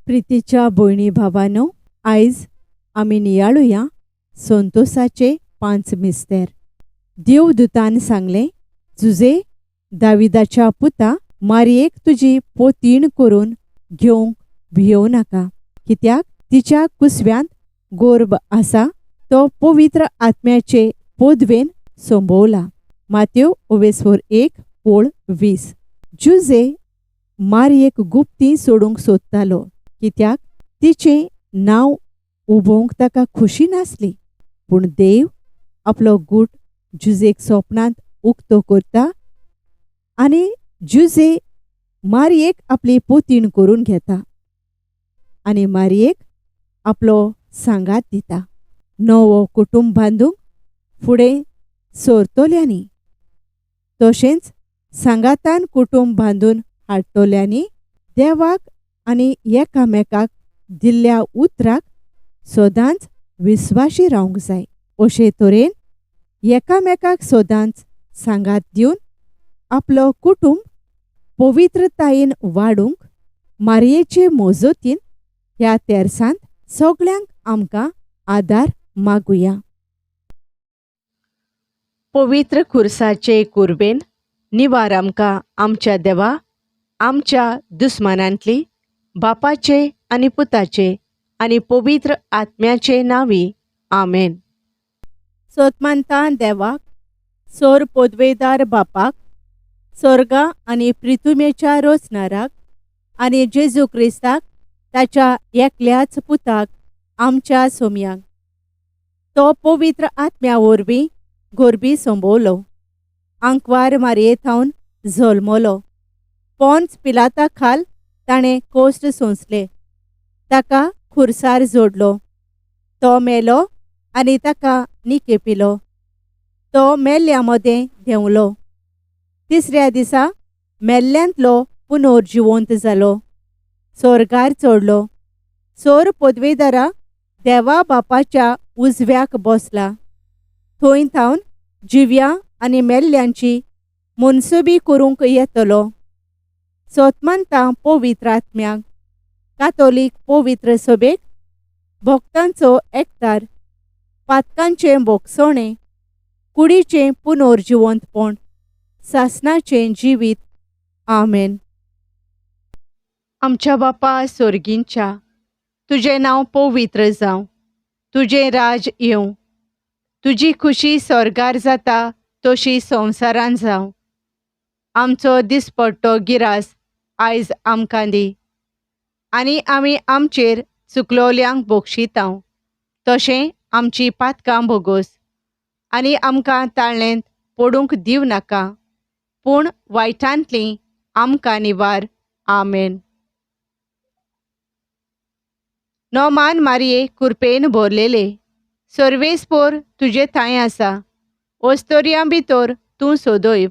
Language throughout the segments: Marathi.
प्रितीच्या भयणी भावांनो, आयज आमी नियाळुया संतोसाचे 5 मिस्तेर. देवदूतान सांगलें, जुजे दाविदाच्या पुता मारयेक तुजी पोतीण करून घेवंक भियोव नाका, कित्याक तिच्या कुसव्यांत गोर्ब आसा, तो पवित्र आत्म्याचे पोदवेन संभोवला. मातेव 1:20. जुजे मारयेक गुप्ती सोडूंक सोदतालो, कित्याक तिचें नांव उबोवंक ताका खुशी नासली. पूण देव आपलो गूट जुजेक स्वप्नांत उक्तो करता आनी जुजे मारयेक आपली पोतीण करून घेता आनी मारयेक आपलो सांगात दिता. नवो कुटुंब बांदूंक फुडें सरतल्यांनी, तशेंच सांगातान कुटुंब बांदून हाडटल्यांनी देवाक आनी एकामेकाक दिल्ल्या उतराक सदांच विस्वाशी रावंक जाय. अशे तरेन एकामेकाक सदांच सांगात दिवन आपलो कुटुंब पवित्रतायेन वाडूंक मारयेचे मोजतीन ह्या तेर्सांत सगळ्यांक आमकां आदार मागुया. पवित्र खुर्साचे कुर्बेन निवार आमकां आमच्या देवा, आमच्या दुस्मानांतली, बापाचे आनी पुताचे आनी पवित्र आत्म्याचे नांवी. आमेन. सोतमानता देवाक, सोर पोदवेदार बापाक, स्वर्गा आनी पृथ्वीच्या रोचणाराक आनी जेजू क्रिस्ताक ताच्या एकल्याच पुताक आमच्या सोम्यांक तो पवित्र आत्म्या वरवीं गोरबी संभोवलो, आंकवार मारयेथावन जल्मलो, पोंच पिलाता खाल ताणें कोश्ट सोंसले, ताका खुर्सार जोडलो, तो मेलो आनी ताका निकेपिलो, तो मेल्ल्या मदें देंवलो, तिसऱ्या दिसा मेल्ल्यांतलो पुनर्जिवंत जालो, स्वर्गार चडलो, सोर पदवेदारा देवा बापाच्या उजव्याक बसला, थंय थावन जिव्या आनी मेल्ल्यांची मनसुबी करूंक येतलो. सोतमानता पवित्र आत्म्याक, कातोलीक पवित्र सभेक, भक्तांचो एकतार, पातकांचें भोगसणें, कुडीचें पुनर्जिवंतपण, सासणाचें जिवीत. आमेन. आमच्या बापा स्वर्गींच्या, तुजें नांव पवित्र जावं, तुजें राज येवं, तुजी खुशी स्वर्गार जाता तशी संवसारान जावं. आमचो दिसपट्टो गिरास आयज आमकां दी, आनी आमी आमचेर चुकलोल्यांक बक्षितांव, तशें आमची पातकां भोगोस, आनी आमकां ताळणेंत पडूंक दिव नाका, पूण वायटांतलीं आमकां निवार. आमेन. नोमान मारये कुरपेन भरलेले, सर्वेस्पोर तुजे थंय आसा, ओस्तोरयां भितर तूं सोदोयव,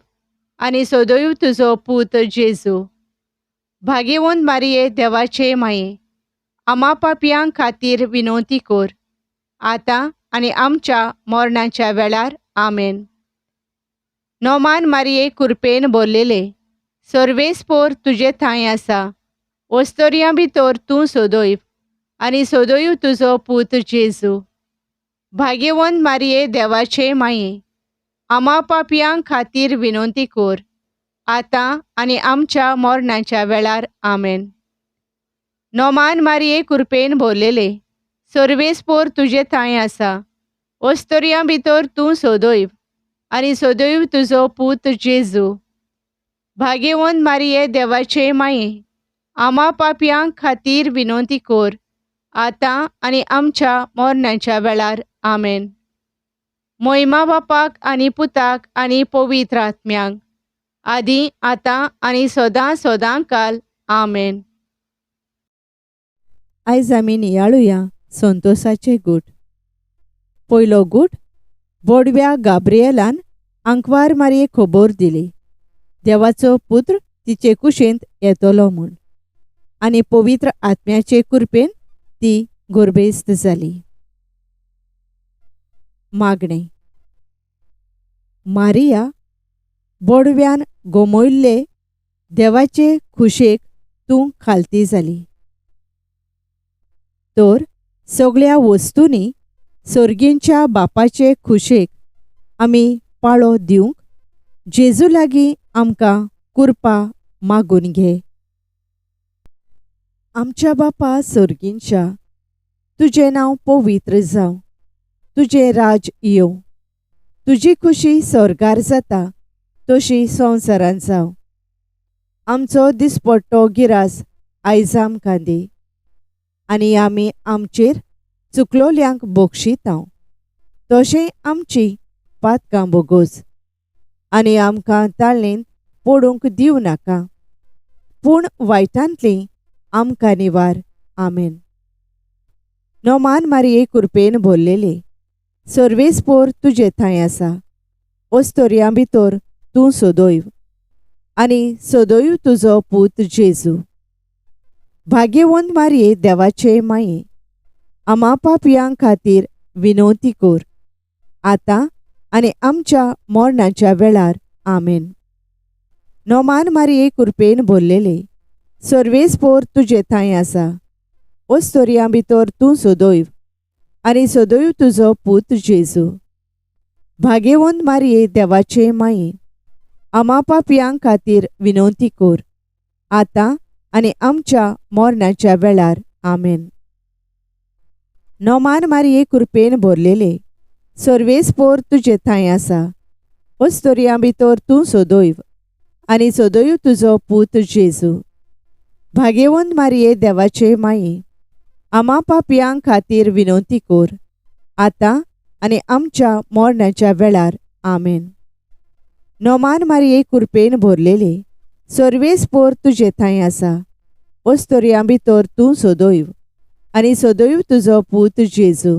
आनी सोदोयव तुजो पूत जेजू. भाग्यवंत मारये देवाचे माये, आमा पापयांक खातीर विनवती कर, आतां आनी आमच्या मरणाच्या वेळार. आमेन. नोमान मारये कुरपेन भरलेले, सर्वेस्पोर तुजे थंय आसा, ओस्तोरयां भितर तूं सोदोयव, आनी सोदोयव तुजो पूत जेजू. भाग्यवंत मारये देवाचे माये, आमा पापयांक खातीर विनवती कर, आतां आनी आमच्या मरणाच्या वेळार. आमेन. नोमान मारये कुरपेन भरलेले, सर्वेस्पोर तुजे थंय आसा, ओस्तोरयां भितर तूं सोदोयव, आनी सोदोयव तुजो पूत जेजू. भाग्यवंत मारये देवाचे माये, आमा पापयांक खातीर विनवती कर, आतां आनी आमच्या मरणाच्या वेळार. आमेन. महिमा बापाक आनी पुताक आनी पवित्र आत्म्यांक, आदी आतां आनी सदां सदां काल. आमेन. आयज आमी नियाळुया संतोसाचे गूट. पयलो गूट. बोडव्या गाब्रिएलान आंकवार मारयेक खबर दिली, देवाचो पुत्र तिचे कुशींत येतलो म्हूण, आनी पवित्र आत्म्याचे कृपेन ती गोरबेस्त जाली. मागणें. मारिया बोडव्यान गोमोयल्ले देवाचे खुशेक तूं खालती जाली. तर सगळ्या वस्तूंनी सर्गींच्या बापाचे खुशेक आमी पाळो दिवंक जेजू लागीं आमकां कृपा मागून घे. आमच्या बापा सर्गींच्या, तुजें नांव पवित्र जावं. तुजें राज येवं. तुजी खुशी स्वर्गार जाता तशी संवसारांत जावं. आमचो दिसपट्टो गिरास आयज आमकां दी, आनी आमी आमचेर चुकलोल्यांक बक्षितांव तशें आमची पातकां बोगोस. आनी आमकां ताळणेंत पडूंक दिवं नाका, पूण वायटांतलीं आमकां निवार. आमेन. नोमान मारये कृपेन भरलेले, सर्वेस्पोर तुजे थंय आसा. ओस्तोरयां भितर तूं सोदोयव, आनी सोदोयव तुजो पूत जेजू. भाग्यवंत मारये देवाचे माये, आमा पापयां खातीर विनवती कर, आतां आनी आमच्या मरणाच्या वेळार. आमेन. नोमान मारये कृपेन भरलेले, सर्वेस्पोर तुजे थंय आसा. ओस्तोरयां भितर तूं सोदोयव, आनी सोदोयव तुजो पूत जेजू. भाग्यवंत मारये देवाचे माये, आमा पापयां खातीर विनवती कर, आतां आनी आमच्या मरणाच्या वेळार. आमेन. नोमान मारये कृपेन भरलेले, सर्वेस्पोर तुजे थंय आसा. ओस्तोरयां भितर तूं सोदोयव, आनी सोदोयव तुजो पूत जेजू. भाग्यवंत मारये देवाचे माये, आमा पापयां खातीर विनवती कर, आतां आनी आमच्या मरणाच्या वेळार. आमेन. नोमान मारये कृपेन भरलेले, सर्वेस्पोर तुजे थंय आसा. ओस्तोरयां भितर तूं सोदोयव, आनी सोदोयव तुजो पूत जेजू.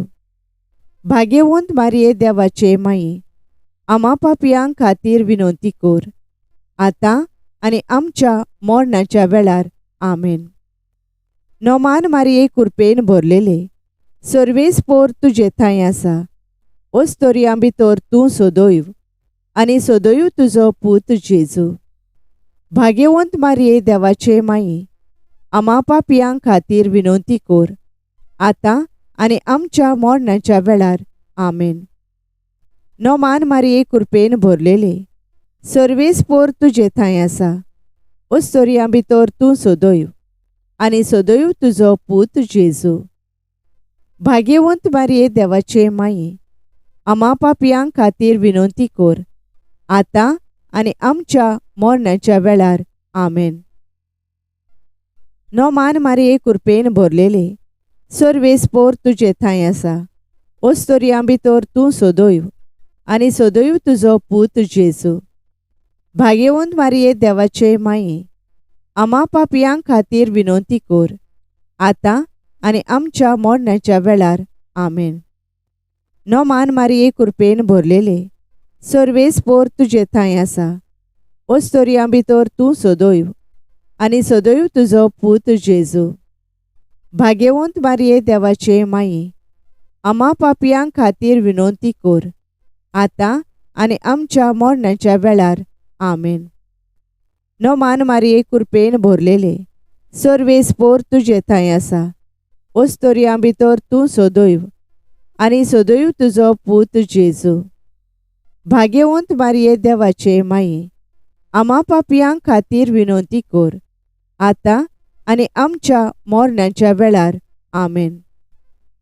भाग्यवंत मारये देवाचे माये, आमा पापयां खातीर विनवती कर, आतां आनी आमच्या मरणाच्या वेळार. आमेन. नोमान मारये कृपेन भरलेले, सर्वेस्पोर तुजे थंय आसा. ओस्तोरयां भितर तूं सोदोयव, आनी सोदोयव तुजो पूत जेजू. भाग्यवंत मारये देवाचे माये, आमा पापयां खातीर विनवती कर, आतां आनी आमच्या मरणाच्या वेळार. आमेन. नोमान मारये कृपेन भरलेले, सर्वेस्पोर तुजे थंय आसा. ओस्तोरयां भितर तूं सोदोयव, आनी सोदोयव तुजो पूत जेजू. भाग्यवंत मारये देवाचे माये, आमा पापयां खातीर विनवती कर, आतां आनी आमच्या मरणाच्या वेळार. आमेन. नोमान मारये कृपेन भरलेले, सर्वेस्पोर तुजे थंय आसा. ओस्तोरयां भितर तूं सोदोयव, आनी सोदोयव तुजो पूत जेजू. भाग्यवंत मारये देवाचे माये, आमा पापयां खातीर विनवती कर, आतां आनी आमच्या मरणाच्या वेळार. आमेन. नोमान मारये कृपेन भरलेले, सर्वेस्पोर तुजे थंय आसा. ओस्तोरयां भितर तूं सोदोयव, आनी सोदोयव तुजो पूत जेजू. भाग्यवंत मारये देवाचे माये, आमा पापयां खातीर विनवती कर, आतां आनी आमच्या मरणाच्या वेळार. आमेन. नोमान मारये कृपेन भरलेले, सर्वेस्पोर तुजे थंय आसा. ओस्तोरयां भितर तूं सोदोयव, आनी सोदोयव तुजो पूत जेजू. भाग्यवंत मारये देवाचे माये, आमा पापयां खातीर विनवती कर, आतां आनी आमच्या मरणाच्या वेळार. आमेन.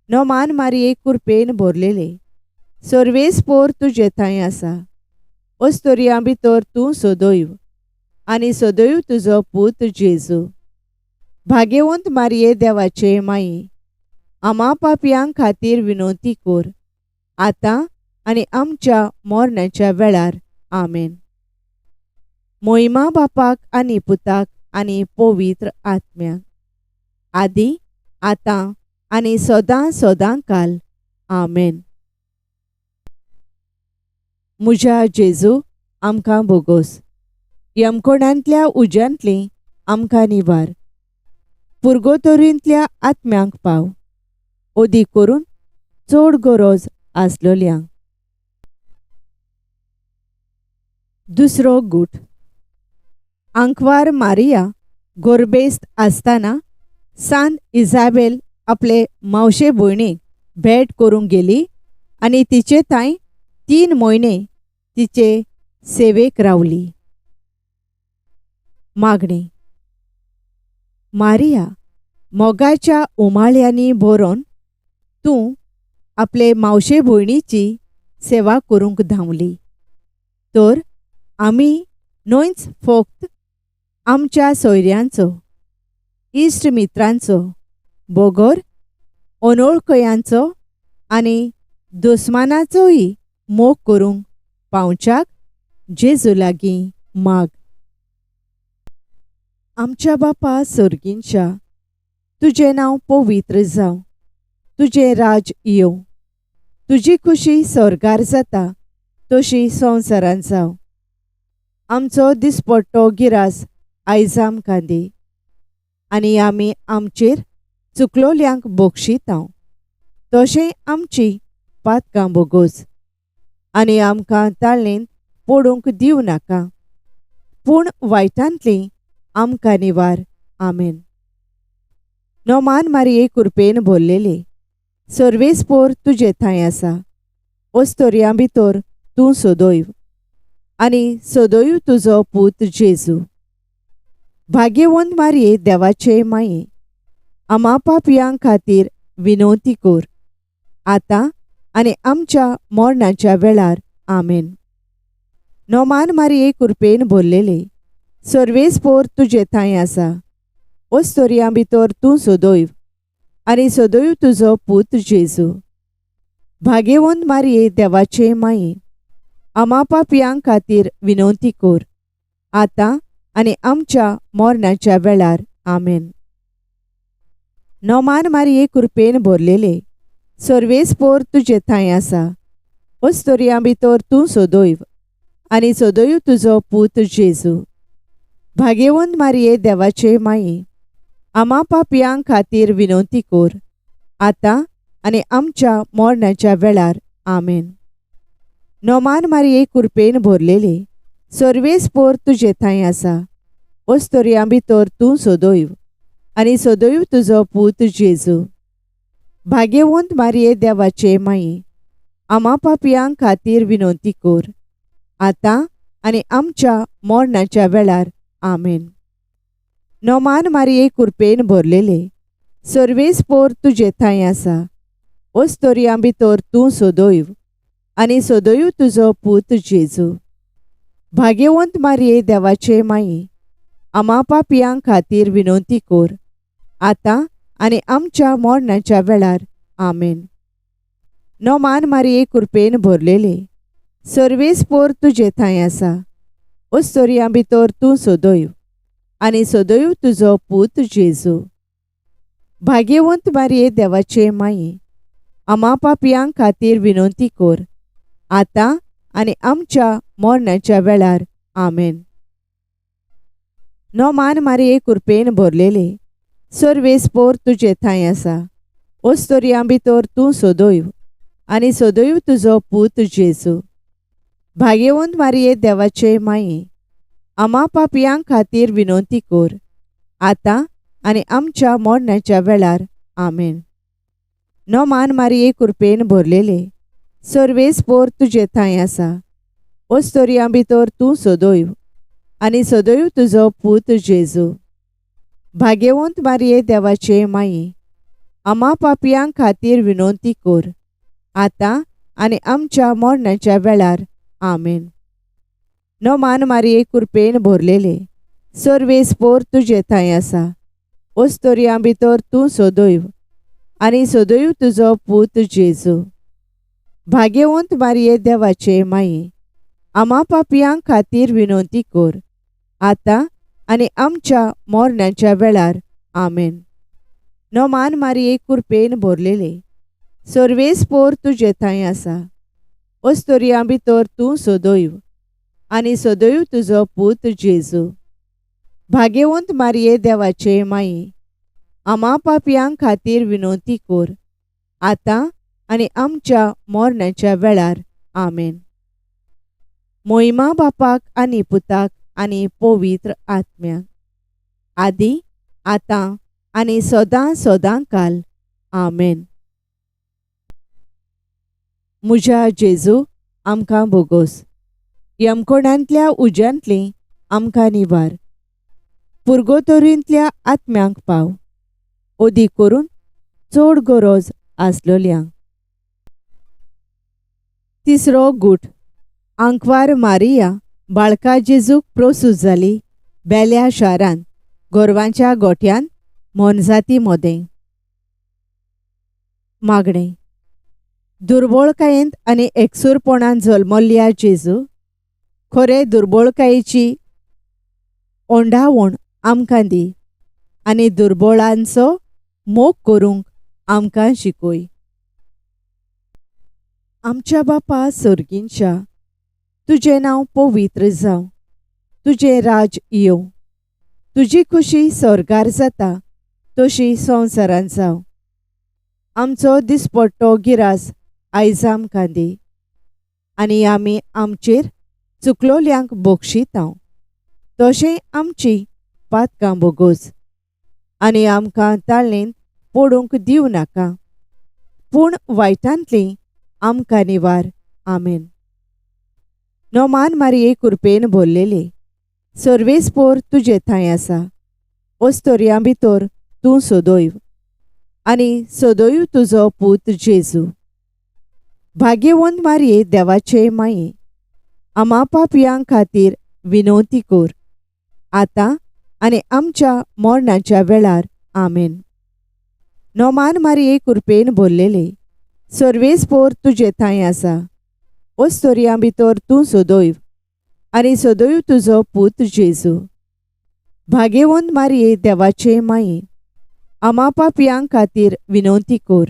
नोमान मारये कृपेन भरलेले, सर्वेस्पोर तुजे थंय आसा. ओस्तोरयां भितर तूं सोदोयव, आनी सोदोयव तुजो पूत जेजू. भाग्यवंत मारये देवाचे माये, आमा पापयां खातीर विनवती कर, आतां आनी आमच्या मरणाच्या वेळार. आमेन. मोहिमा बापाक आनी पुताक आनी पवित्र आत्म्याक, आदी आतां आनी सदां सदां काल. आमेन. म्हज्या जेजू आमकां बोगोस. यमकोणांतल्या उज्यांतलीं आमकां निवार. पुर्गोतोरींतल्या आत्म्यांक पाव, ओदी करून चड गरज आसलोल्यांक. दुसरो गूट. आंकवार मारिया गोरबेस्त आसतना सांत इजाबेल आपले मावशे भयणीक भेट करूंक गेली आनी तिचे थंय 3 म्हयने तिचे सेवेक रावली. मागणी. मारिया, मोगाच्या उमाळ्यांनी भरोन तूं आपले मावशे भयणीची सेवा करूंक धांवली. तर आमी न्हयच फक्त आमच्या सोयऱ्यांचो, इश्ट मित्रांचो, बोगोर अनोळखयांचो आनी दुस्मानाचोय मोग करूंक पावच्याक जेजू लागीं माग. आमच्या बापा सर्गींच्या, तुजें नांव पवित्र जावं. तुजें राज येवं. तुजी खुशी स्वर्गार जाता तशी संवसारांत जावं. आमचो दिसपट्टो गिरास आयज आमकां दी आनी आमी आमचेर चुकलोल्यांक बक्षितांव तशें आमची पातकां बोगोस आनी आमकां ताळणेंत पडूंक दिवं नाका, पूण वायटांतलीं आमकां निवार. आमेन. नोमान मारये कृपेन भरलेले, सर्वेस्पोर तुजे थंय आसा. ओस्तोरयां भितर तूं सदैव आनी सदैव तुजो पूत जेजू. भाग्यवंत मारये, देवाचे माये, आमा पापयां खातीर विनवती कर, आतां आनी आमच्या मरणाच्या वेळार. आमेन. नोमान मारये कृपेन भरलेले, सर्वेस्पोर तुजे थंय आसा. ओस्तोरयां भितर तूं सदैव आनी सदैव तुजो पूत जेजू. भाग्यवंत मारये, देवाचे माये, आमा पापयां खातीर विनवती कर, आतां आनी आमच्या मरणाच्या वेळार. आमेन. नोमान मारये कृपेन भरलेले, सर्वेस्पोर तुजे थंय आसा. ओस्तोरयां भितर तूं सदैव आनी सदैव तुजो पूत जेजू. भाग्यवंत मारये, देवाचे माये, आमा पापयां खातीर विनवती कर, आतां आनी आमच्या मरणाच्या वेळार. आमेन. नोमान मारये कृपेन भरलेले, सर्वेस्पोर तुजे थंय आसा. ओस्तोरयां भितर तूं सदैव आनी सदैव तुजो पूत जेजू. भाग्यवंत मारये, देवाचे माये, आमा पापयां खातीर विनवती कर, आतां आनी आमच्या मरणाच्या वेळार. आमेन. नोमान मारये कृपेन भरलेले, सर्वेस्पोर तुजे थंय आसा. ओस्तोरयां भितर तूं सदैव आनी सदैव तुजो पूत जेजू. भाग्यवंत मारये, देवाचे माये, आमा पापयां खातीर विनवती कर, आतां आनी आमच्या मरणाच्या वेळार. आमेन. नोमान मारये कृपेन भरलेले, सर्वेस्पोर तुजे थंय आसा. ओस्तोरयां भितर तूं सदैव आनी सदैव तुजो पूत जेजू. भाग्यवंत मारये, देवाचे माये, आमा पापयां खातीर विनवती कर, आतां आनी आमच्या मरणाच्या वेळार. आमेन. नोमान मारये कृपेन भरलेले, सर्वेस्पोर तुजे थंय आसा. ओस्तोरयां भितर तूं सदैव आनी सदैव तुजो पूत जेजू. भाग्यवंत मारये, देवाचे माये, आमा पापयां खातीर विनवती कर, आतां आनी आमच्या मरणाच्या वेळार. आमेन. नोमान मारये कृपेन भरलेले, सर्वेस्पोर तुजे थंय आसा. ओस्तोरयां भितर तूं सदैव आनी सदैव तुजो पूत जेजू. भाग्यवंत मारये, देवाचे माये, आमा पापयां खातीर विनवती कर, आतां आनी आमच्या मरणाच्या वेळार. आमेन. नोमान मारये कृपेन भरलेले, सर्वेस्पोर तुजे थंय आसा. ओस्तोरयां भितर तूं सदैव आनी सदैव तुजो पूत जेजू. भाग्यवंत मारये, देवाचे माये, आमा पापयां खातीर विनवती कर, आतां आनी आमच्या मरणाच्या वेळार. आमेन. नोमान मारये कृपेन भरलेले, सर्वेस्पोर तुजे थंय आसा. ओस्तोरयां भितर तूं सदैव आनी सदैव तुजो पूत जेजू. भाग्यवंत मारये, देवाचे माये, आमा पापयां खातीर विनवती कर, आतां आनी आमच्या मरणाच्या वेळार. आमेन. मोहिमा बापाक आनी पुताक आनी पवित्र आत्म्याक, आदी आतां आनी सदां सदां काल. आमेन. म्हज्या जेजू आमकां बोगोस. यमकोणांतल्या उज्यांतली आमकां निवार. पुर्गोतोरींतल्या आत्म्यांक पाव. ओदी करून चड गरज आसलोल्यांक. तिसरो गूट. आंकवार मारिया बाळका जेजूक प्रोसूस जाली बेल्या शारांत गोरवांच्या गोठ्यान मोनजाती मोदें. मागणें. दुर्बळकायेंत आनी एकसूरपणान जल्मल्ल्या जेजू, खरे दुर्बळकायेची ओंडावण आमकां दी आनी दुर्बळांचो मोग करूंक आमकां शिकय. आमच्या बापा सर्गींच्या, तुजें नांव पवित्र जावं. तुजें राज येवं. तुजी खुशी स्वर्गार जाता तशी संवसारांत जावं. आमचो दिसपट्टो गिरास आयज आमकां दी आनी आमी आमचेर चुकलोल्यांक बक्षितांव तशें आमची पातकां बोगोस आनी आमकां ताळणेंत पडूंक दिवं नाका, पूण वायटांतली आमकां निवार. आमेन. नोमान मारये कृपेन भरलेले, सर्वेस्पोर तुजे थंय आसा. ओस्तोरयां भितर तूं सोदोयव आनी सोदोयव तुजो पूत जेजू. भाग्यवंत मारये देवाचे माये, आमा पापयां खातीर विनवती कर, आतां आनी आमच्या मरणाच्या वेळार. आमेन. नोमान मारये कृपेन भरलेले, सर्वेस्पोर तुजे थंय आसा. ओस्तोरयां भितर तूं सोदोयव आनी सोदोयव तुजो पूत जेजू. भाग्यवंत मारये देवाचे माये, आमा पापयां खातीर विनवती कर,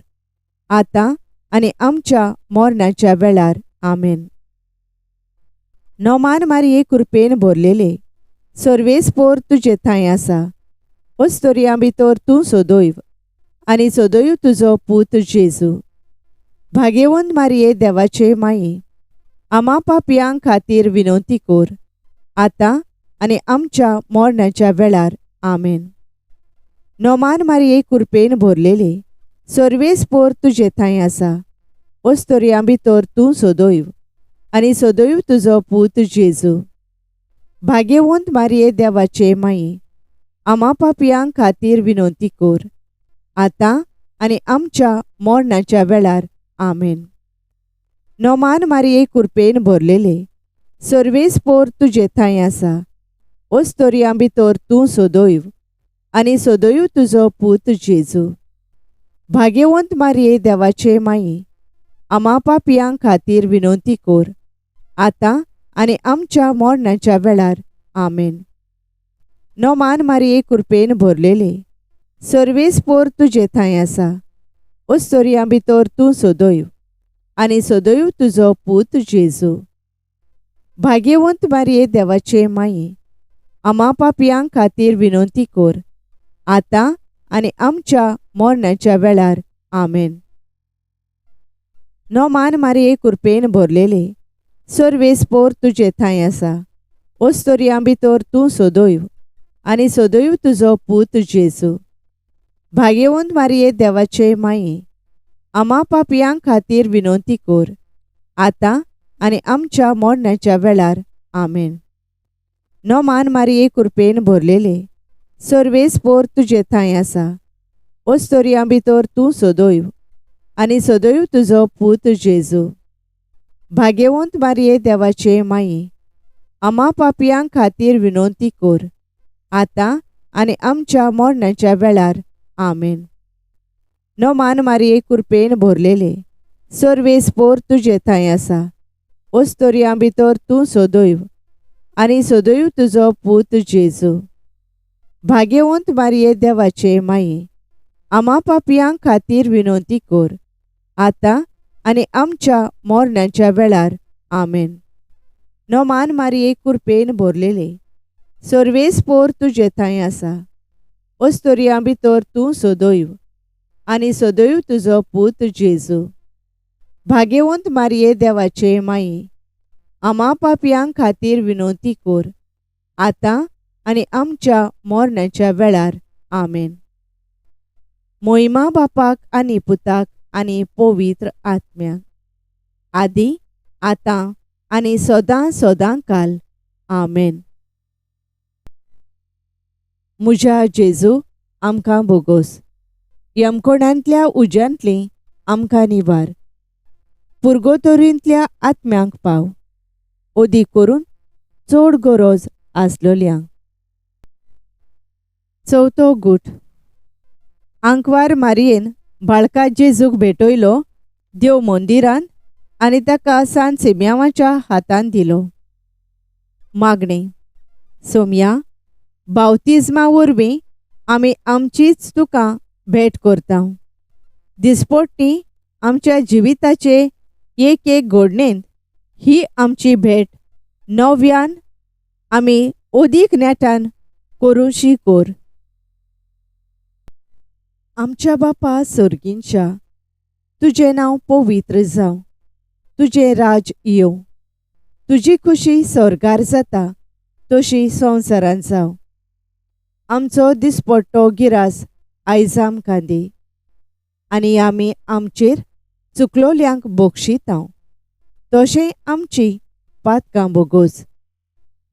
आतां आनी आमच्या मरणाच्या वेळार. आमेन. नोमान मारये कृपेन भरलेले, सर्वेस्पोर तुजे थंय आसा. ओस्तोरयां भितर तूं सोदोयव आनी सोदोयव तुजो पूत जेजू. भाग्यवंत मारये देवाचे माये, आमा पापयां खातीर विनवती कर, आतां आनी आमच्या मरणाच्या वेळार. आमेन. नोमान मारये कृपेन भरलेले, सर्वेस्पोर तुजे थंय आसा. ओस्तोरयां भितर तूं सोदोयव आनी सोदोयव तुजो पूत जेजू. भाग्यवंत मारये देवाचे माये, आमा पापयां खातीर विनवती कर, आतां आनी आमच्या मरणाच्या वेळार. आमेन. नोमान मारये कृपेन भरलेले, सर्वेस्पोर तुजे थंय आसा. ओस्तोरयां भितर तूं सोदोयव आनी सोदोयव तुजो पूत जेजू. भाग्यवंत मारये देवाचे माये, आमा पापयां खातीर विनवती कर, आतां आनी आमच्या मरणाच्या वेळार. आमेन. नोमान मारये कृपेन भरलेले, सर्वेस्पोर तुजे थंय आसा. ओस्तोरयां भितर तूं सोदोयव आनी सोदोयव तुजो पूत जेजू. भाग्यवंत मारये देवाचे माये, आमा पापयां खातीर विनवती कर, आतां आनी आमच्या मरणाच्या वेळार. आमेन. नोमान मारये कृपेन भरलेले, सर्वेस्पोर तुजे थंय आसा. ओस्तोरयां भितर तूं सोदोयव आनी सोदोयव तुजो पूत जेजू. भाग्यवंत मारये देवाचे माये, आमा पापयां खातीर विनवती कर, आतां आनी आमच्या मरणाच्या वेळार. आमेन. नोमान मारये कृपेन भरलेले, सर्वेस्पोर तुजे थंय आसा. ओस्तोरयां भितर तूं सोदोयव आनी सोदोयव तुजो पूत जेजू. भाग्यवंत मारये देवाचे माये, आमा पापयां खातीर विनवती कर, आतां आनी आमच्या मरणाच्या वेळार. आमेन. नोमान मारये कृपेन भरलेले, सर्वेस्पोर तुजे थंय आसा. ओस्तोरयां भितर तूं सोदोयव आनी सोदोयव तुजो पूत जेजू. भाग्यवंत मारये देवाचे माये, आमा पापयां खातीर विनवती कर, आतां आनी आमच्या मरणाच्या वेळार. आमेन. नोमान मारये कृपेन भरलेले, सर्वेस्पोर तुजे थंय आसा. ओस्तोरयां भितर तूं सोदोयव आनी सोदोयव तुजो पूत जेजू. भाग्यवंत मारये देवाचे माये, आमा पापयां खातीर विनवती कर, आतां आनी आमच्या मरणाच्या वेळार. आमेन. मोहिमा बापाक आनी पुताक आनी पवित्र आत्म्याक, आदी आतां आनी सदां सदांकाल. आमेन. म्हज्या जेजू, आमकां बोगोस. यमकोणांतल्या उज्यांतली आमकां निवार. पुर्गोतोरींतल्या आत्म्यांक पाव. ओदी करून चड गरज आसलोल्यांक. चवथो गूठ. आंकवार मारयेन बाळका जेजूक भेटयलो देव मंदिरांत आनी ताका सांत सिम्यावाच्या हातान दिलो. मागणी. सोम्या, बावतिजमा वरवीं आमी आमचीच तुका भेट करता. दिसपट्टी आमच्या जिविताचे एक एक घडणेंत ही आमची भेट नव्यान आमी ओदीक नेटान करूशी कोर. आमच्या बापा सर्गींच्या, तुजें नांव पवित्र जावं. तुजें राज येवं. तुजी खुशी स्वर्गार जाता तशी संवसारांत जावं. आमचो दिसपट्टो गिरास आयज आमकां दी. आनी आमी आमचेर चुकलोल्यांक बक्षितांव तशें आमची पातकां बोगोस.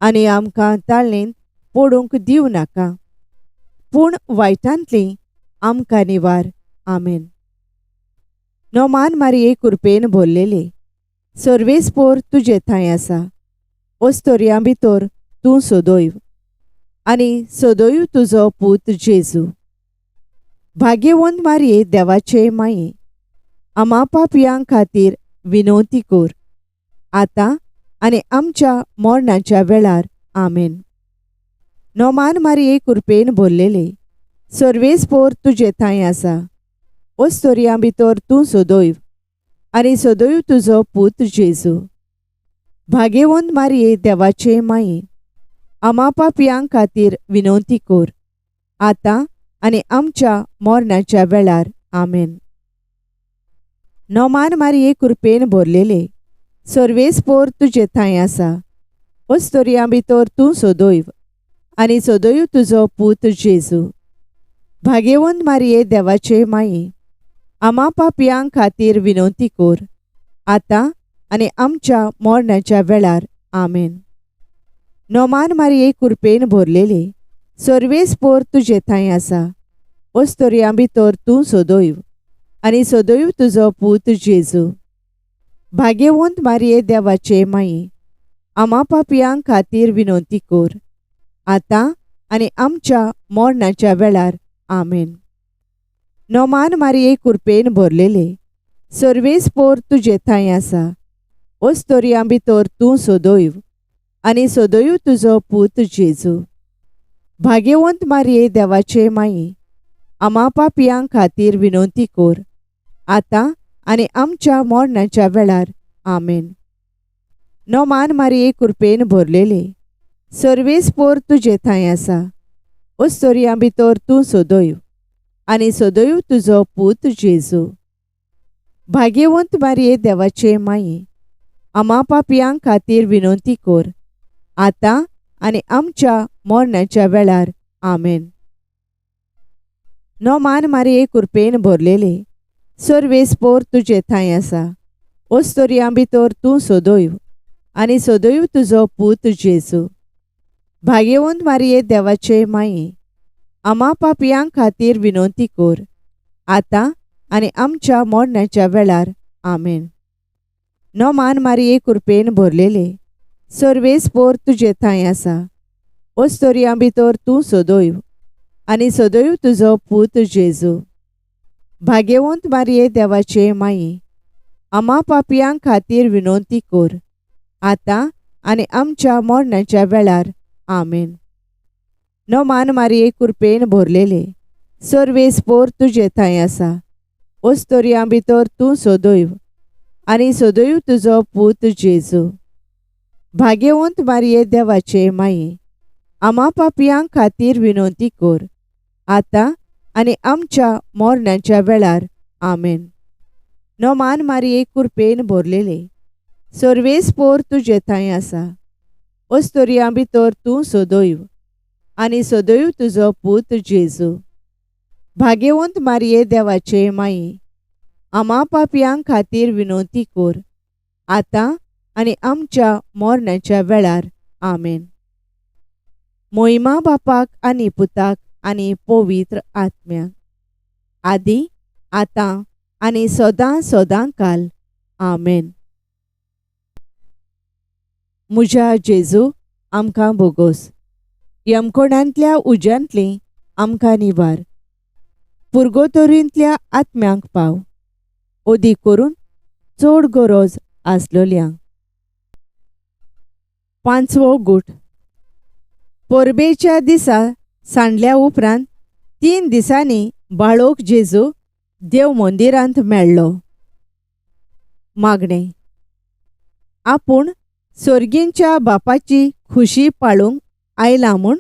आनी आमकां ताळणेंत पडूंक दिवं नाका, पूण वायटांतली आमकां निवार. आमेन. नोमान मारये, कृपेन भरलेली, सर्वेस्पोर तुजे थंय आसा. ओस्तोरयां भितर तूं सदैव आनी सदैव तुजो पूत जेजू. भाग्यवंत मारये, देवाचे माये, आमा पापयां खातीर विनवती कोर, आतां आनी आमच्या मरणाच्या वेळार. आमेन. नोमान मारये, कृपेन भरलेली, सर्वेस्पोर तुजे थंय आसा. ओस्तोरयां भितर तूं सदैव आनी सदैव तुजो पूत जेजू. भाग्यवंत मारये, देवाचे माये, आमा पापयां खातीर विनवती कोर, आतां आनी आमच्या मरणाच्या वेळार. आमेन. नोमान मारये, कृपेन भरलेली, सर्वेस्पोर तुजे थंय आसा. ओस्तोरयां भितर तूं सदैव आनी सदैव तुजो पूत जेजू. भाग्यवंत मारये, देवाचे माये, आमा पापयां खातीर विनवती कोर, आतां आनी आमच्या मरणाच्या वेळार. आमेन. नोमान मारये, कृपेन भरलेली, सर्वेस्पोर तुजे थंय आसा. ओस्तोरयां भितर तूं सदैव आनी सदैव तुजो पूत जेजू. भाग्यवंत मारये, देवाचे माये, आमा पापयां खातीर विनवती कोर, आतां आनी आमच्या मरणाच्या वेळार. आमेन. नोमान मारये, कृपेन भरलेली, सर्वेस्पोर तुजे थंय आसा. ओस्तोरयां भितर तूं सदैव आनी सदैव तुजो पूत जेजू. भाग्यवंत मारये, देवाचे माये, आमा पापयां खातीर विनवती कोर, आतां आनी आमच्या मरणाच्या वेळार. आमेन. नोमान मारये, कृपेन भरलेली, सर्वेस्पोर तुजे थंय आसा. ओस्तोरयां भितर तूं सदैव आनी सदैव तुजो पूत जेजू. भाग्यवंत मारये, देवाचे माये, आमा पापयां खातीर विनवती कोर, आतां आनी आमच्या मरणाच्या वेळार. आमेन. नोमान मारये, कृपेन भरलेली, सर्वेस्पोर तुजे थंय आसा. ओस्तोरयां भितर तूं सदैव आनी सदैव तुजो पूत जेजू. भाग्यवंत मारये, देवाचे माये, आमा पापयां खातीर विनवती कोर, आतां आनी आमच्या मरणाच्या वेळार. आमेन. नोमान मारये, कृपेन भरलेली, सर्वेस्पोर तुजे थंय आसा. ओस्तोरयां भितर तूं सदैव आनी सदैव तुजो पूत जेजू. भाग्यवंत मारये, देवाचे माये, आमा पापयां खातीर विनवती कोर, आतां आनी आमच्या मरणाच्या वेळार. आमेन. नोमान मारये, कृपेन भरलेली, सर्वेस्पोर तुजे थंय आसा. ओस्तोरयां भितर तूं सदैव आनी सदैव तुजो पूत जेजू. भाग्यवंत मारये, देवाचे माये, आमा पापयां खातीर विनवती कोर, आतां आनी आमच्या मरणाच्या वेळार. आमेन. नोमान मारये, कृपेन भरलेली, सर्वेस्पोर तुजे थंय आसा. ओस्तोरयां भितर तूं सदैव आनी सदैव तुजो पूत जेजू. भाग्यवंत मारये देवाचे माये, आम्हा पापयांक खातीर विनोती कोर, आतां आनी आमच्या मरणाच्या वेळार आमेन. मोहिमा बापाक आनी पुताक आनी पवित्र आत्म्याक, आदी आतां आनी सदां सदांकाल आमेन. म्हज्या जेजू आमकां बोगोस, यमकोणांतल्या उज्यांतली आमकां निवार, पुर्गोतोरींतल्या आत्म्यांक पाव, ओदी करून चड गरज आसलोल्यांक. पांचवो गूट. परबेच्या दिसा सांडल्या उपरांत 3 दिसांनी बाळोक जेजू देव मंदिरांत मेळ्ळो. मागणें. आपूण सर्गींच्या बापाची खुशी पाळूंक आयला म्हूण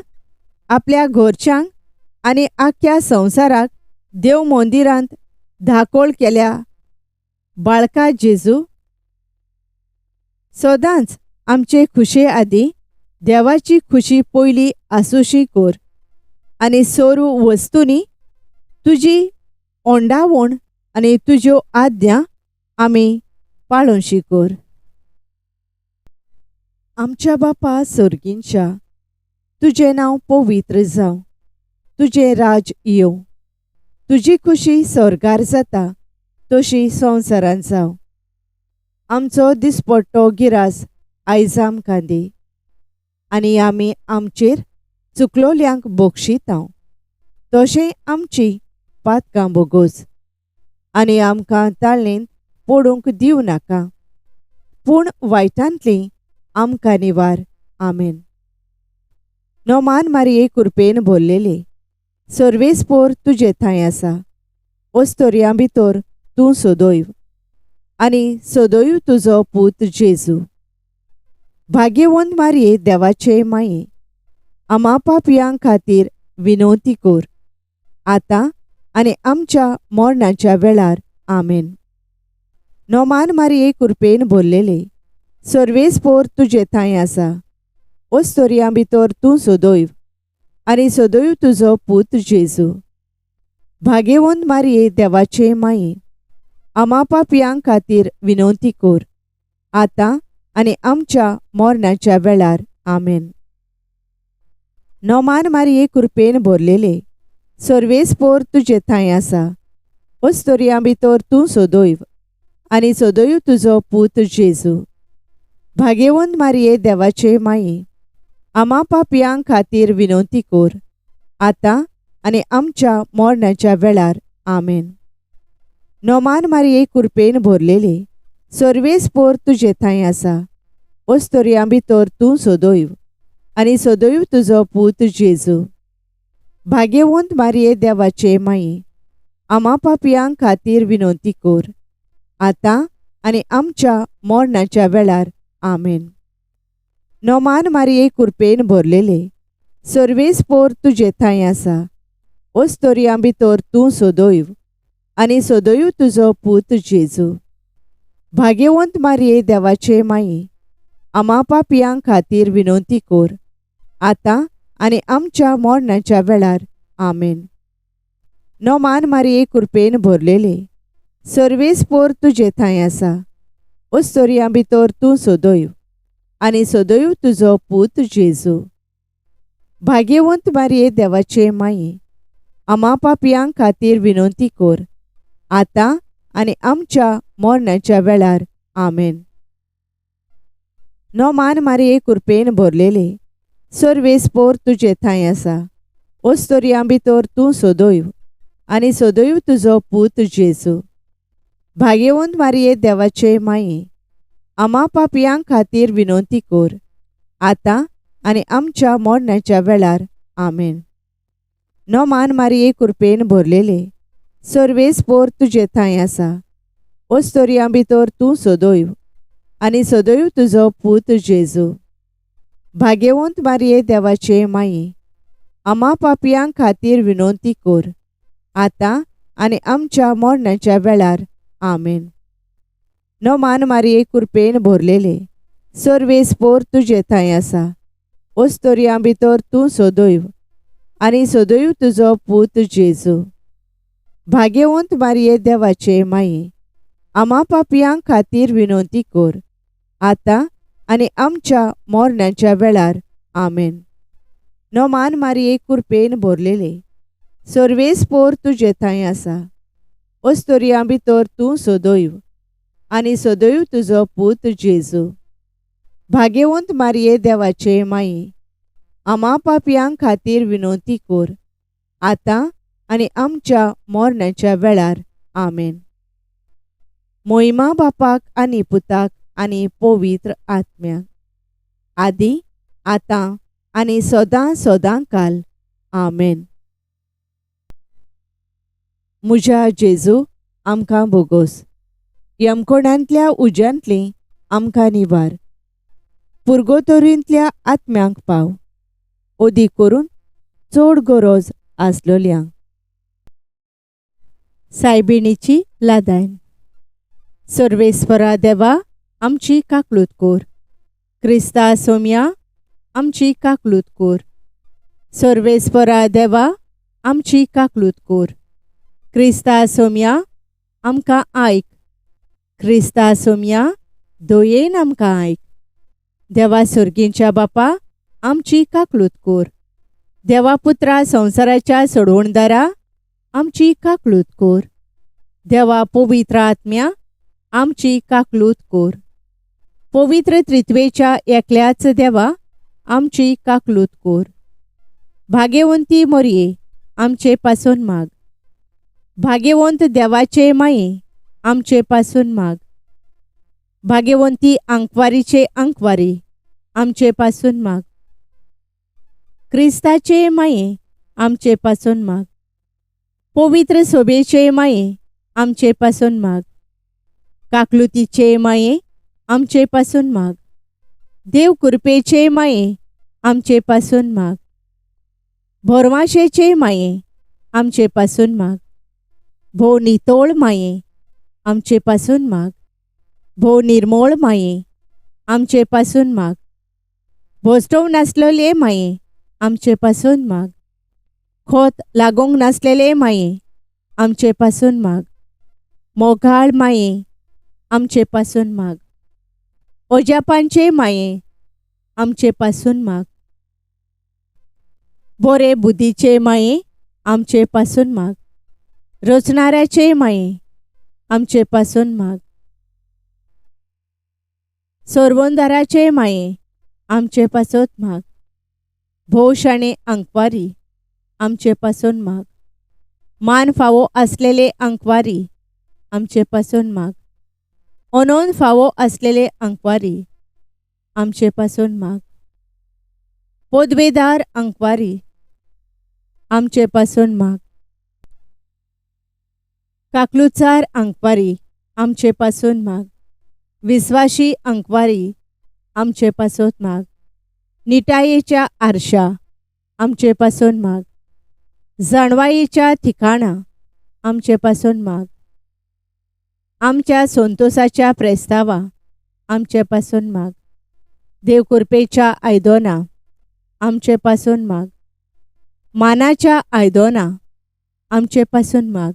आपल्या घरच्यांक आनी आख्या संवसाराक देव मंदिरांत धाकोळ केल्या बाळका जेजू, सदांच आमचे खुशे आदी देवाची खुशी पयली आसुशी कोर, आनी सोरू वस्तूंनी तुजी ओंडावण आनी तुज्यो आज्ञा आमी पाळोवशी कोर. आमच्या बापा सर्गींच्या, तुजें नांव पवित्र जावं, तुजें राज येवं, तुजी खुशी स्वर्गार जाता तशी संवसारांत जावं. आमचो दिसपट्टो गिरास आयज आमकां दी, आनी आमी आमचेर चुकलोल्यांक बक्षितांव, तशें आमची पातकां बोगोस, आनी आमकां ताळणेंत पडूंक दिवं नाका, पूण वायटांतली आमकां निवार. आमेन. नोमान मारये कृपेन भरलेले, सर्वेस्पोर तुजे थंय आसा, ओस्तोरयां भितर तूं सदैव, आनी सदैव तुजो पूत जेजू. भाग्यवंत मारये देवाचे माये, आम्हा पापयांक खातीर विनोती कोर, आतां आनी आमच्या मरणाच्या वेळार आमेन. नोमान मारये कृपेन भरलेले, सर्वेस्पोर तुजे थंय आसा, ओस्तोरयां भितर तूं सदैव, आनी सदैव तुजो पूत जेजू. भाग्यवंत मारये देवाचे माये, आम्हा पापयांक खातीर विनोती कोर, आतां आनी आमच्या मरणाच्या वेळार आमेन. नोमान मारये कृपेन भरलेले, सर्वेस्पोर तुजे थंय आसा, ओस्तोरयां भितर तूं सदैव, आनी सदैव तुजो पूत जेजू. भाग्यवंत मारये देवाचे माये, आम्हा पापयांक खातीर विनोती कोर, आतां आनी आमच्या मरणाच्या वेळार आमेन. नोमान मारये कृपेन भरलेले, सर्वेस्पोर तुजे थंय आसा, ओस्तोरयां भितर तूं सदैव, आनी सदैव तुजो पूत जेजू. भाग्यवंत मारये देवाचे माये, आम्हा पापयांक खातीर विनोती कोर, आतां आनी आमच्या मरणाच्या वेळार आमेन. नोमान मारये कृपेन भरलेले, सर्वेस्पोर तुजे थंय आसा, ओस्तोरयां भितर तूं सदैव, आनी सदैव तुजो पूत जेजू. भाग्यवंत मारये देवाचे माये, आम्हा पापयांक खातीर विनोती कोर, आतां आनी आमच्या मरणाच्या वेळार आमेन. नोमान मारये कृपेन भरलेले, सर्वेस्पोर तुजे थंय आसा, ओस्तोरयां भितर तूं सदैव, आनी सदैव तुजो पूत जेजू. भाग्यवंत मारये देवाचे माये, आम्हा पापयांक खातीर विनोती कोर, आतां आनी आमच्या मरणाच्या वेळार आमेन. नोमान मारये कृपेन भरलेले, सर्वेस्पोर तुजे थंय आसा, ओस्तोरयां भितर तूं सदैव, आनी सदैव तुजो पूत जेजू. भाग्यवंत मारये देवाचे माये, आम्हा पापयांक खातीर विनोती कोर, आतां आनी आमच्या मरणाच्या वेळार आमेन. नोमान मारये कृपेन भरलेले, सर्वेस्पोर तुजे थंय आसा, ओस्तोरयां भितर तूं सदैव, आनी सदैव तुजो पूत जेजू. भाग्यवंत मारये देवाचे माये, आम्हा पापयांक खातीर विनोती कोर, आतां आनी आमच्या मरणाच्या वेळार आमेन. नोमान मारये कृपेन भरलेले, सर्वेस्पोर तुजे थंय आसा, ओस्तोरयां भितर तूं सदैव, आनी सदैव तुजो पूत जेजू. भाग्यवंत मारिये देवाचे माये, आम्हा पापयांक खातीर विनोती कोर, आतां आनी आमच्या मरणाच्या वेळार आमेन. नोमान मारिये कृपेन भरलेले, सर्वेस्पोर तुजे थंय आसा. ओस्तोरियां भितर तूं सदैव, आनी सदैव तुजो पूत जेजू. भाग्यवंत मारिये देवाचे माये, आम्हा पापयांक खातीर विनोती कोर, आतां आनी आमच्या मरणाच्या वेळार आमेन. मोहिमा बापाक आनी पुताक आनी पवित्र आत्म्याक, आदी आतां आनी सदां सदांकाल आमेन. म्हज्या जेजू आमकां बोगोस, यमकोणांतल्या उज्यांतली आमकां निवार, पुर्गोतोरींतल्या आत्म्यांक पाव, ओदी करून चड गरज आसलोल्यांक. सायबिणीची लादायन. सर्वेस्परा देवा आमची काकलूत कोर, क्रिस्ता सोम्या आमची काकलूत कोर. सर्वेस्परा देवा आमची काकलूत कोर, क्रिस्ता सोम्या आमकां आयक. क्रिस्ता सोम्या दयेन आमकां आयक. देवा सर्गींच्या बापा आमची काकलूत कोर. देवा पुत्रा संवसाराच्या सोडवणदारा आमची काकलूत कोर. देवा पवित्र आत्म्या आमची काकलूत कोर. पवित्र त्रित्वेच्या एकल्याच देवा आमची काकलूत कोर. भाग्यवंती मोरये आमचे पासून माग. भाग्यवंत देवाचे माये आमचे पासून माग. भाग्यवंती अंकवारीचे अंकवारी आमचे पासून माग. क्रिस्ताचे माये आमचे पासून माग. पवित्र सोबेचे माये आमचे पासून माग. काकलुतीचे माये आमचे पासून माग. देव कृपेचे माये आमचे पासून माग. भरमाशेचे माये आमचे पासून माग. भोव नितोळ माये आमचे पासून माग. भोव निर्मळ माये आमचे पासून माग. भोस्टोव नासलेले माये आमचे पासून माग. खोत लागोंक नासलेले माये आमचे पासून माग. मोगाळ माये आमचे पासून माग. ओजापांचे माये आमचे पासून माग. बोरे बुद्धीचे माये आमचे पासून माग. रचणाऱ्याचे माये आमचे पासून माग. सोरवोंदाराचे माये आमचे पासून माग. भोवशाणे अंकवारी आमचे पासून माग. मान फावो असलेले अंकवारी आमचे पासून माग. अनोन फावो असलेले अंकवारी आमचे पासून माग. पोदवेदार अंकवारी आमचे पासून माग. काकलुचार अंकवारी आमचे पासून माग. विश्वासी अंकवारी आमचे पासून माग. निटायेच्या आरशा आमचे पासून माग. जाणवायेच्या ठिकाणा आमचे पासून माग. आमच्या संतोषाच्या प्रेस्तावा आमचे पासून माग. देवकृपेच्या आयदोना आमचे पासून माग. मानाच्या आयदोना आमचे पासून माग.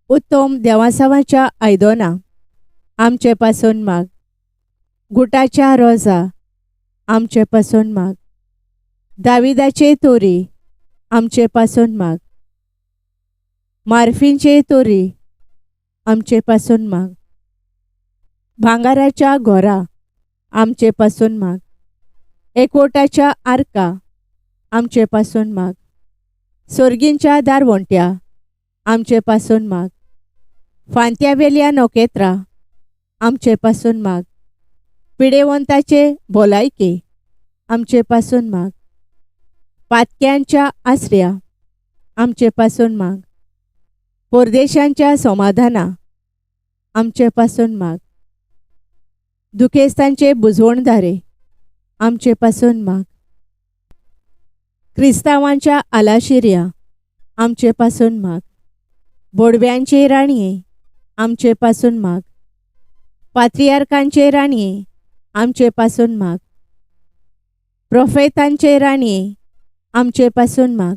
उत्तम देवासावाच्या आयदोना आमचे पासून माग. गुटाच्या रोजा आमचे पासून माग. दाविदाचे तोरी आमचे पासून माग. मार्फींचे तोरी आमचे पासून माग. भांगाराच्या घोरा आमचे पासून माग. एकवटाच्या आर्का आमचे पासून माग. सोर्गींच्या दारवंट्या आमचे पासून माग. फांत्यावेल्या नोकेत्रा आमचे पासून माग. पिडेवंताचे भोलायके आमचे पासून माग. पातक्यांच्या आसऱ्या आमचे पासून माग. परदेशांच्या समाधाना आमचे पासून माग. दुखेस्तांचे बुजवणदारे आमचे पासून माग. क्रिस्तावांच्या आलाशिर्या आमचे पासून माग. बोडव्यांचे राणये आमचे पासून माग. पात्रियार्कांचे राणये आमचे पासून माग. प्रोफेतांचे राणये आमचे पासून माग.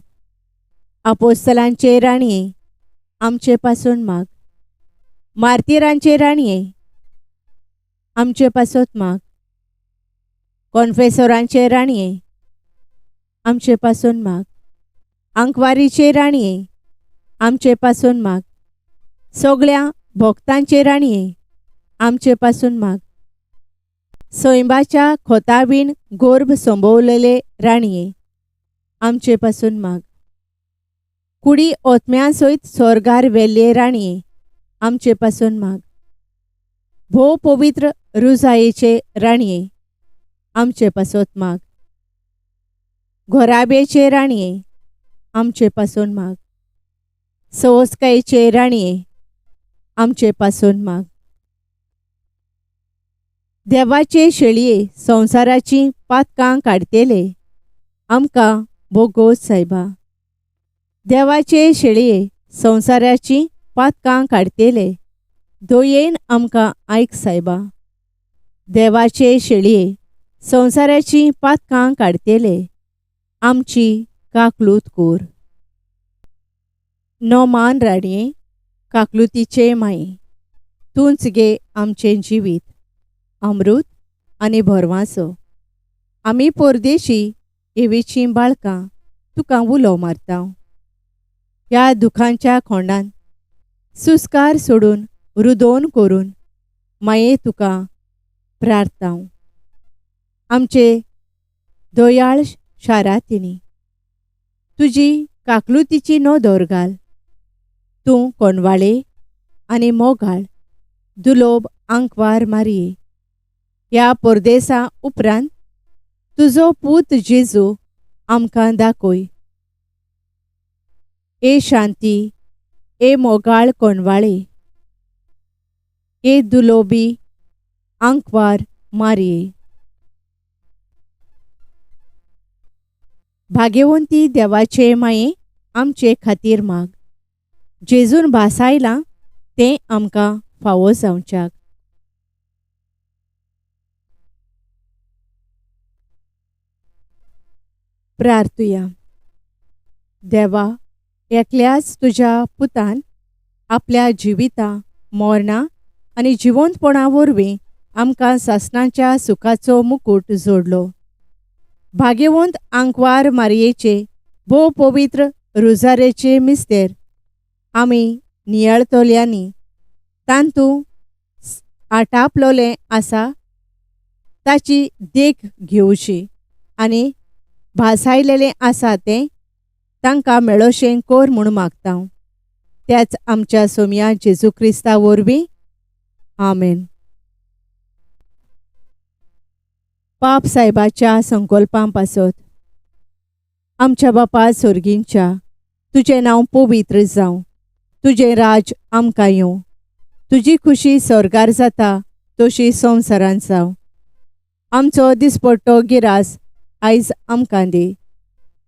अपोस्तलांचे राणये आमचे पासून माग. मार्तिरांचे राणये, आमचे पासत माग. कॉन्फेसोरांचे राणये, आमचे पासून माग. आंकवारीचे राणये, आमचे पासून माग. सगळ्या भक्तांचे राणये, आमचे पासून माग. सैबाच्या खोताबीन गोर्भ संभोवलेले राणये, आमचे पासून माग. कुडी ओतम्यांसयत स्वर्गार वेल्ले राणये, आमचे पासून माग. भोव पवित्र रुजायेचे राणये, आमचे पासत माग. घोराबेचे राणये, आमचे पासून माग. सवस्कायेचे राणये, आमचे पासून माग. देवाचे शेळये संसाराची पातकां काडतेले, आमकां बोगोस सायबा. देवाचे शेळये संसाराची पातकां काडतेले, दोयेन आमकां आयक सायबा. देवाचे शेळये संसाराची पातकां काडतेले, आमची काकलूत कोर. नोमान राणये, काकलुतीचे माये, तूंच गे आमचे जिवीत, अमृत आनी भरवासो. आमी परदेशी एवेचीं बाळकां तुका उलो मारता. ह्या दुखांच्या खोंडान सुस्कार सोडून रुदोन करून माये तुका प्रार्थांव. आमचे दोयाळ शारांतनी तुजी काकलुतीची नोदोर घाल. तूं कोणवाळे आनी मोगाळ दुलोब आंकवार मारये. ह्या परदेसा उपरांत तुजो पूत जेजू आमकां दाखय. ए शांती, ए मोगाळ कोणवाळे, ए दुलोबी आंकवार मारये. भाग्यवंती देवाचे माये, आमचे खातीर माग. जेजून भासायलां तें आमकां फावो जावच्याक. प्रार्थुया. देवा, एकल्याच तुज्या पुतान आपल्या जिविता, मरणा आनी जिवंतपणा वरवीं आमकां सासणाच्या सुखाचो मुकुट जोडलो. भाग्यवंत आंकवार मारयेचे भोव पवित्र रुजारेचे मिस्तेर आमी नियाळतल्यांनी तांतूं आटापलोलें आसा ताची देख घेवची आनी भासायलेलें आसा तें तांकां मेळोशें कोर म्हूण मागतां. त्याच आमच्या सोम्या जेजू क्रिस्ता वरवीं. आमेन. पाप सायबाच्या संकल्पां पासत. आमच्या बापा स्वर्गींच्या, तुजें नांव पवित्र जावं. तुजें राज आमकां येवं. तुजी खुशी स्वर्गार जाता तशी संवसारांत जावं. आमचो दिसपट्टो गिरास आयज आमकां दी.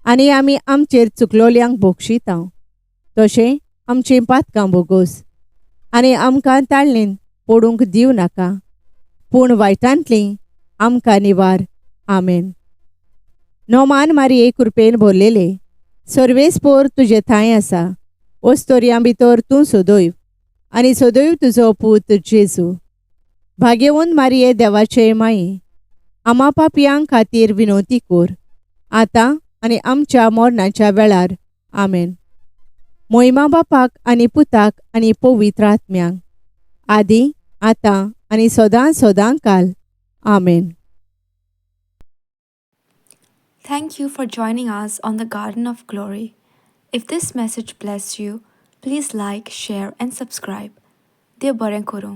आनी आमी आमचेर चुकलोल्यांक बोगशितां तशें आमचीं पातकां बोगोस. आनी आमकां ताळणेन पडूंक दिवं नाका, पूण वायटांतलीं आमकां निवार. आमेन. नोमान मारये, कृपेन भरलेले, सर्वेस्पोर तुजे थंय आसा. ओस्तोरयां भितर तूं सदैव आनी सदैव तुजो पूत जेजू. भाग्यवंत मारये, देवाचे माये, आमा पापयांक खातीर विनोती कोर, आतां आनी आमच्या मरणाच्या वेळार. आमेन. मोहिमा बापाक आनी पुताक आनी पवित्र आत्म्यांक, आदी, आतां आनी सदां सदां काल. आमेन. Thank you for joining us on the Garden of Glory. If this message blessed you, please like, share, and subscribe. Dear Baren Koro.